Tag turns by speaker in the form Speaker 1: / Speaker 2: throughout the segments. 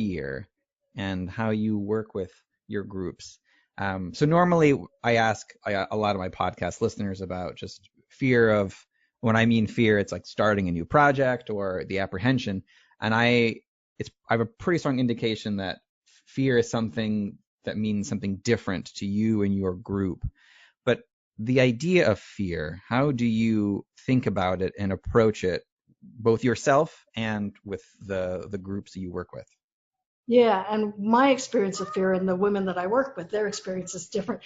Speaker 1: fear and how you work with your groups. So normally I ask a lot of my podcast listeners about just fear of, when I mean fear, it's like starting a new project or the apprehension. And I have a pretty strong indication that fear is something that means something different to you and your group. But the idea of fear, how do you think about it and approach it, both yourself and with the groups that you work with?
Speaker 2: Yeah, and my experience of fear and the women that I work with, their experience is different.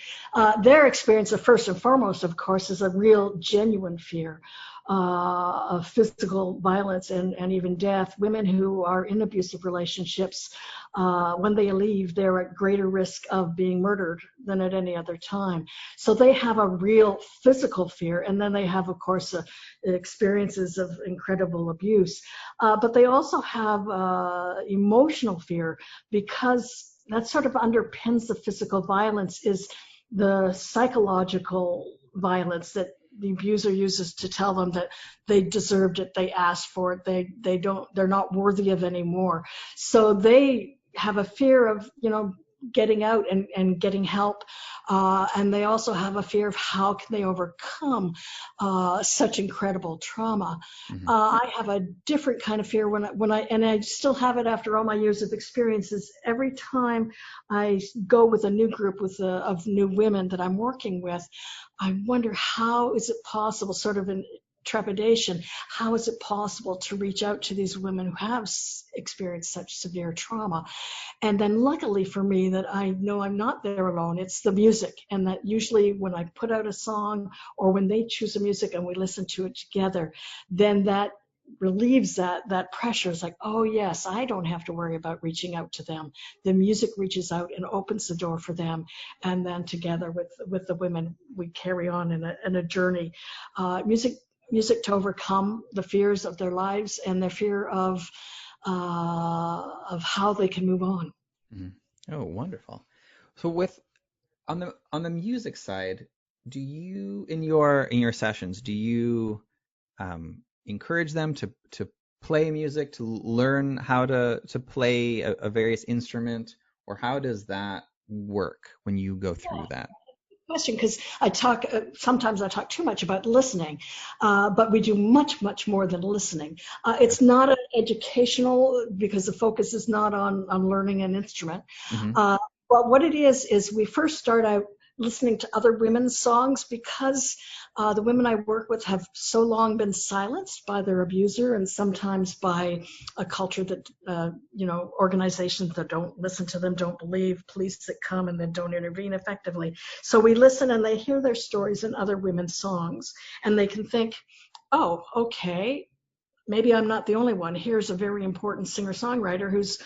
Speaker 2: Their experience of first and foremost, of course, is a real genuine fear of physical violence and even death. Women who are in abusive relationships, when they leave, they're at greater risk of being murdered than at any other time. So they have a real physical fear, and then they have, of course, experiences of incredible abuse. But they also have emotional fear, because that sort of underpins the physical violence is the psychological violence that the abuser uses to tell them that they deserved it, they asked for it, they're not worthy of any more. So they have a fear of, getting out and getting help. And they also have a fear of how can they overcome such incredible trauma. Mm-hmm. I have a different kind of fear when I still have it after all my years of experiences. Every time I go with a new group of new women that I'm working with, I wonder, how is it possible, sort of in trepidation, how is it possible to reach out to these women who have experienced such severe trauma? And then luckily for me, that I know I'm not there alone, it's the music. And that usually when I put out a song, or when they choose a music and we listen to it together, then that relieves that pressure. It's like, oh yes, I don't have to worry about reaching out to them. The music reaches out and opens the door for them. And then together with the women, we carry on in a journey. Music to overcome the fears of their lives and their fear of how they can move on.
Speaker 1: Mm-hmm. Oh, wonderful. So on the music side, do you, in your sessions, do you encourage them to play music, to learn how to play a various instrument, or how does that work when you go through that?
Speaker 2: Question, because sometimes I talk too much about listening, but we do much more than listening. It's not an educational, because the focus is not on learning an instrument. Mm-hmm. But what it is we first start out listening to other women's songs, because the women I work with have so long been silenced by their abuser, and sometimes by a culture that, organizations that don't listen to them, don't believe, police that come and then don't intervene effectively. So we listen, and they hear their stories in other women's songs, and they can think, oh, okay, maybe I'm not the only one. Here's a very important singer-songwriter who's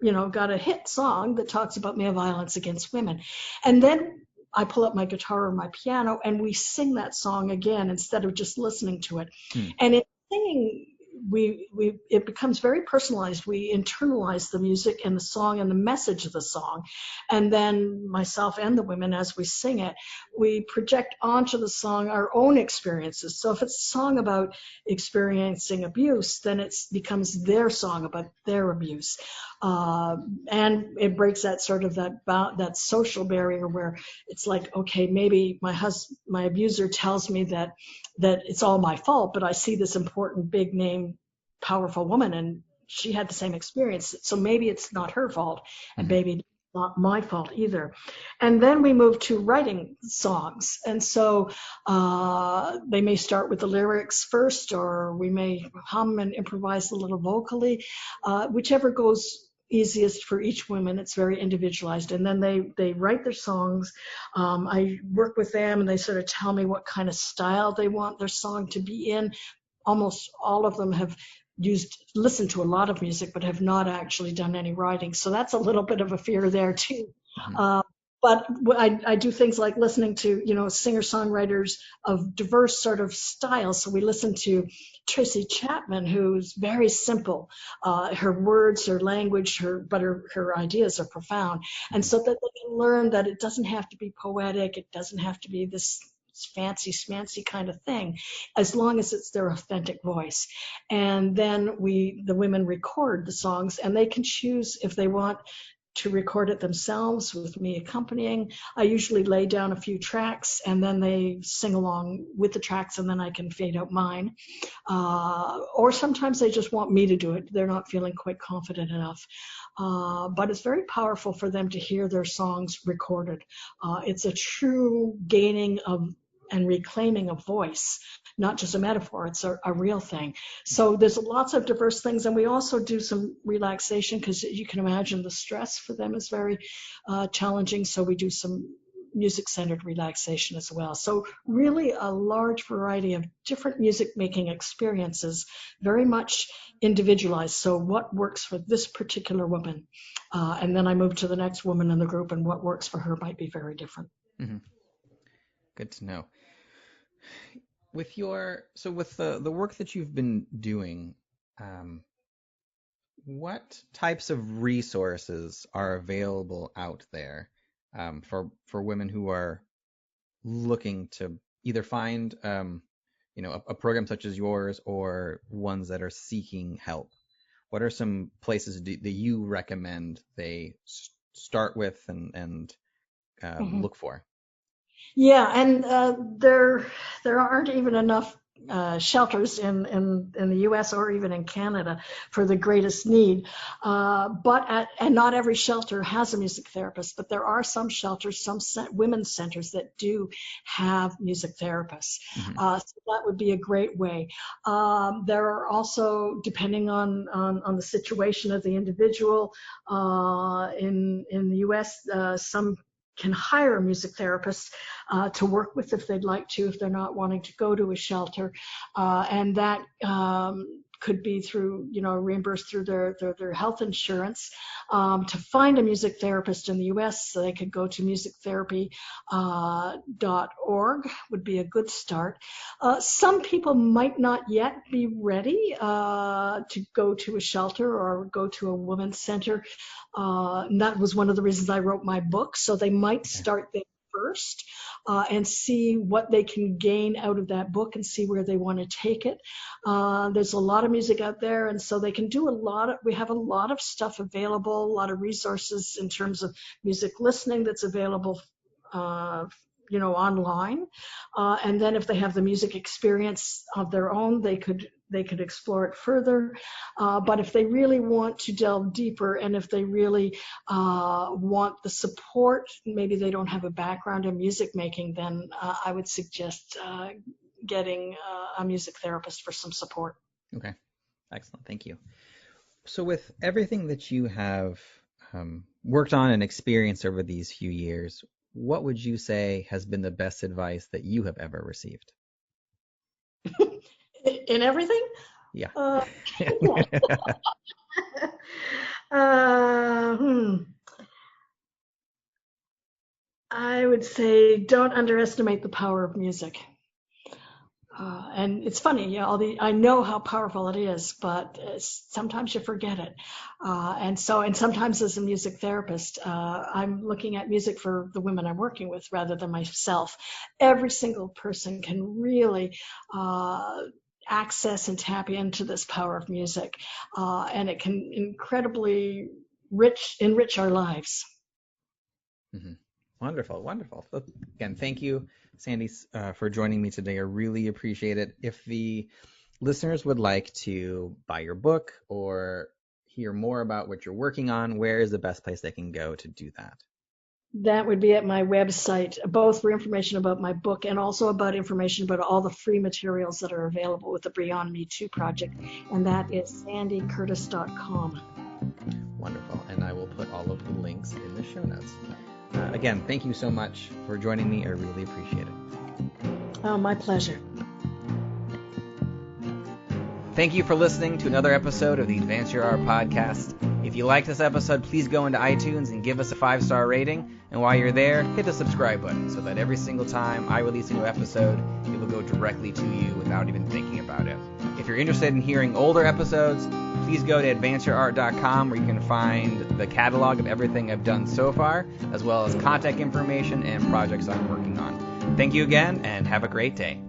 Speaker 2: got a hit song that talks about male violence against women. And then I pull up my guitar or my piano, and we sing that song again instead of just listening to it. And in singing, it becomes very personalized. We internalize the music and the song and the message of the song. And then myself and the women, as we sing it, we project onto the song our own experiences. So if it's a song about experiencing abuse, then it becomes their song about their abuse. And it breaks that sort of that social barrier where it's like, okay, maybe my abuser tells me that it's all my fault, but I see this important, big name, powerful woman, and she had the same experience. So maybe it's not her fault, and maybe it's not my fault either. And then we move to writing songs. And so they may start with the lyrics first, or we may hum and improvise a little vocally, whichever goes easiest for each woman. It's very individualized. And then they write their songs. I work with them, and they sort of tell me what kind of style they want their song to be in. Almost all of them have listened to a lot of music, but have not actually done any writing. So that's a little bit of a fear there too. Mm-hmm. But I do things like listening to, singer-songwriters of diverse sort of styles. So we listen to Tracy Chapman, who's very simple. Her words, her language, but her ideas are profound. And so that they can learn that it doesn't have to be poetic. It doesn't have to be this fancy schmancy kind of thing, as long as it's their authentic voice. And then the women record the songs, and they can choose if they want to record it themselves with me accompanying. I usually lay down a few tracks, and then they sing along with the tracks, and then I can fade out mine. Or sometimes they just want me to do it. They're not feeling quite confident enough. But it's very powerful for them to hear their songs recorded. It's a true gaining of and reclaiming a voice, not just a metaphor. It's a real thing. So there's lots of diverse things. And we also do some relaxation, because you can imagine the stress for them is very challenging. So we do some music-centered relaxation as well. So really a large variety of different music-making experiences, very much individualized. So what works for this particular woman? And then I move to the next woman in the group, and what works for her might be very different.
Speaker 1: Mm-hmm. Good to know. With the work that you've been doing, what types of resources are available out there for women who are looking to either find a program such as yours, or ones that are seeking help? What are some places that you recommend they start with and look for?
Speaker 2: Yeah, and there aren't even enough shelters in the U.S. or even in Canada for the greatest need. And not every shelter has a music therapist, but there are some shelters, some women's centers that do have music therapists. So that would be a great way. There are also, depending on the situation of the individual, in the U.S., some can hire a music therapist to work with if they'd like to, if they're not wanting to go to a shelter. And that could be through, reimbursed through their health insurance. To find a music therapist in the US, so they could go to musictherapy.org would be a good start. Some people might not yet be ready to go to a shelter or go to a women's center. And that was one of the reasons I wrote my book. So they might start there first and see what they can gain out of that book and see where they want to take it. There's a lot of music out there, and so they can do we have a lot of stuff available, a lot of resources in terms of music listening that's available online. And then if they have the music experience of their own, they could explore it further. But if they really want to delve deeper, and if they really want the support, maybe they don't have a background in music making, then I would suggest getting a music therapist for some support.
Speaker 1: Okay, excellent. Thank you. So with everything that you have worked on and experienced over these few years, what would you say has been the best advice that you have ever received?
Speaker 2: In everything?
Speaker 1: Yeah.
Speaker 2: I would say don't underestimate the power of music. And it's funny, I know how powerful it is, but sometimes you forget it. And sometimes as a music therapist, I'm looking at music for the women I'm working with rather than myself. Every single person can really access and tap into this power of music, and it can incredibly enrich our lives.
Speaker 1: Mm-hmm. Wonderful. So, again, thank you, Sandi, for joining me today. I really appreciate it. If the listeners would like to buy your book or hear more about what you're working on, where is the best place they can go to do that?
Speaker 2: That would be at my website, both for information about my book and also about information about all the free materials that are available with the Beyond Me Too project. And that is sandicurtis.com.
Speaker 1: Wonderful. And I will put all of the links in the show notes. Again, thank you so much for joining me. I really appreciate it.
Speaker 2: Oh, my pleasure.
Speaker 1: Thank you for listening to another episode of the Advance Your Art podcast. If you like this episode, please go into iTunes and give us a 5-star rating. And while you're there, hit the subscribe button so that every single time I release a new episode, it will go directly to you without even thinking about it. If you're interested in hearing older episodes, please go to advanceyourart.com, where you can find the catalog of everything I've done so far, as well as contact information and projects I'm working on. Thank you again, and have a great day.